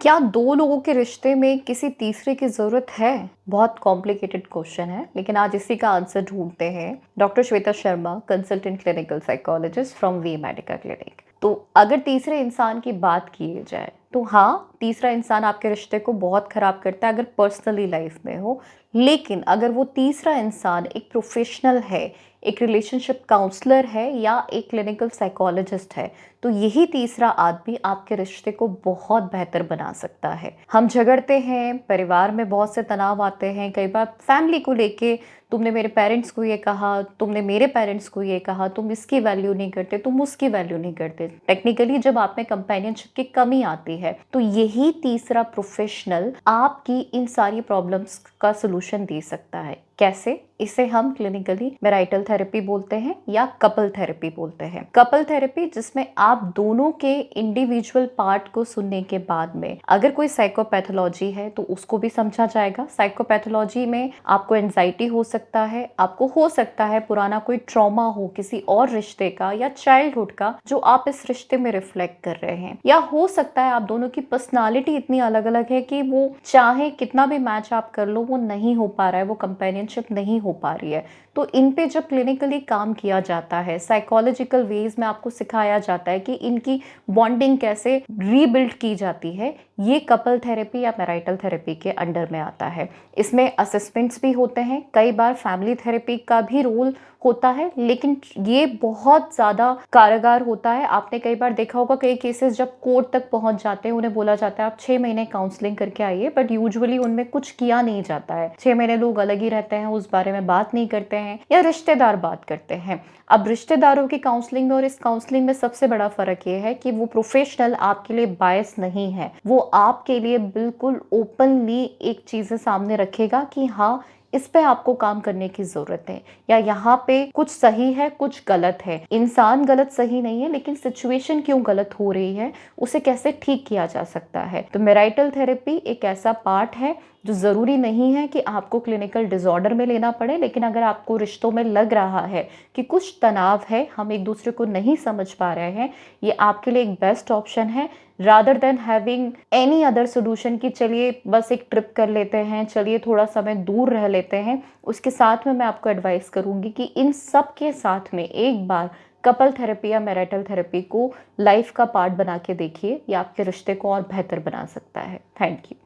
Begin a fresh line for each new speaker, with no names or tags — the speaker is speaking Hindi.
क्या दो लोगों के रिश्ते में किसी तीसरे की ज़रूरत है? बहुत कॉम्प्लिकेटेड क्वेश्चन है, लेकिन आज इसी का आंसर ढूँढते हैं। Doctor Shweta Sharma, consultant clinical psychologist from V Medica clinic. तो अगर तीसरे इंसान की बात की जाए, तो हाँ, तीसरा इंसान आपके रिश्ते को बहुत ख़राब करता है अगर पर्सनली लाइफ में हो। लेकिन अगर वो तीसरा इंसान एक प्रोफ़ेशनल है, एक रिलेशनशिप काउंसलर है या एक क्लिनिकल साइकोलॉजिस्ट है, तो यही तीसरा आदमी आपके रिश्ते को बहुत बेहतर बना सकता है। हम झगड़ते हैं, परिवार में बहुत से तनाव आते हैं, कई बार फैमिली को लेके तुमने मेरे पेरेंट्स को ये कहा, तुमने मेरे पेरेंट्स को ये कहा, तुम इसकी वैल्यू नहीं करते, तुम उसकी वैल्यू नहीं करते। टेक्निकली जब आप में कंपेनियनशिप की कमी आती है, तो यही तीसरा प्रोफेशनल आपकी इन सारी प्रॉब्लम्स का सलूशन दे सकता है। कैसे? इसे हम क्लिनिकली मैरिटल थेरेपी बोलते हैं या कपल थेरेपी बोलते हैं। कपल थेरेपी जिसमें आप दोनों के इंडिविजुअल पार्ट को सुनने के बाद में अगर कोई साइकोपैथोलॉजी है तो उसको भी समझा जाएगा। साइकोपैथोलॉजी में आपको एंजाइटी हो सकता है, आपको हो सकता है पुराना कोई ट्रॉमा हो किसी और रिश्ते का या चाइल्डहुड का जो आप इस रिश्ते में रिफ्लेक्ट कर रहे हैं, या हो सकता है आप दोनों की पर्सनालिटी इतनी अलग अलग है कि वो चाहे कितना भी मैच आप कर लो वो नहीं हो पा रहा है, वो कंपेनियनशिप नहीं हो पा रही है। तो इन पे जब क्लिनिकली काम किया जाता है, साइकोलॉजिकल वेज में आपको सिखाया जाता है कि इनकी बॉन्डिंग कैसे रीबिल्ड की जाती है, ये कपल थेरेपी या मैरिटल थेरेपी के अंडर में आता है। इसमें असेसमेंट्स भी होते हैं, कई बार फैमिली थेरेपी का भी रोल होता है, लेकिन ये बहुत ज़्यादा कारगर होता है। आपने कई बार देखा होगा कई केसेस जब कोर्ट तक पहुंच जाते हैं, उन्हें बोला जाता है आप 6 महीने काउंसलिंग करके आइए, बट यूजुअली उनमें कुछ किया नहीं जाता है। 6 महीने लोग अलग ही रहते हैं, उस बारे में बात नहीं करते हैं या रिश्तेदार बात करते हैं। अब रिश्तेदारों की काउंसलिंग में और इस काउंसलिंग में सबसे बड़ा फर्क ये है कि वो प्रोफेशनल आपके लिए बायस नहीं है, वो आपके लिए बिल्कुल ओपनली एक चीज़ें सामने रखेगा कि हाँ, इस पे आपको काम करने की जरूरत है, या यहाँ पे कुछ सही है कुछ गलत है। इंसान गलत सही नहीं है, लेकिन सिचुएशन क्यों गलत हो रही है, उसे कैसे ठीक किया जा सकता है। तो मैरिटल थेरेपी एक ऐसा पार्ट है जो ज़रूरी नहीं है कि आपको क्लिनिकल डिसऑर्डर में लेना पड़े, लेकिन अगर आपको रिश्तों में लग रहा है कि कुछ तनाव है, हम एक दूसरे को नहीं समझ पा रहे हैं, ये आपके लिए एक बेस्ट ऑप्शन है rather than having any other solution कि चलिए बस एक ट्रिप कर लेते हैं, चलिए थोड़ा समय दूर रह लेते हैं। उसके साथ में मैं आपको एडवाइस करूंगी कि इन सब के साथ में एक बार कपल थेरेपी या मैरिटल थेरेपी को लाइफ का पार्ट बना के देखिए, ये आपके रिश्ते को और बेहतर बना सकता है। Thank you.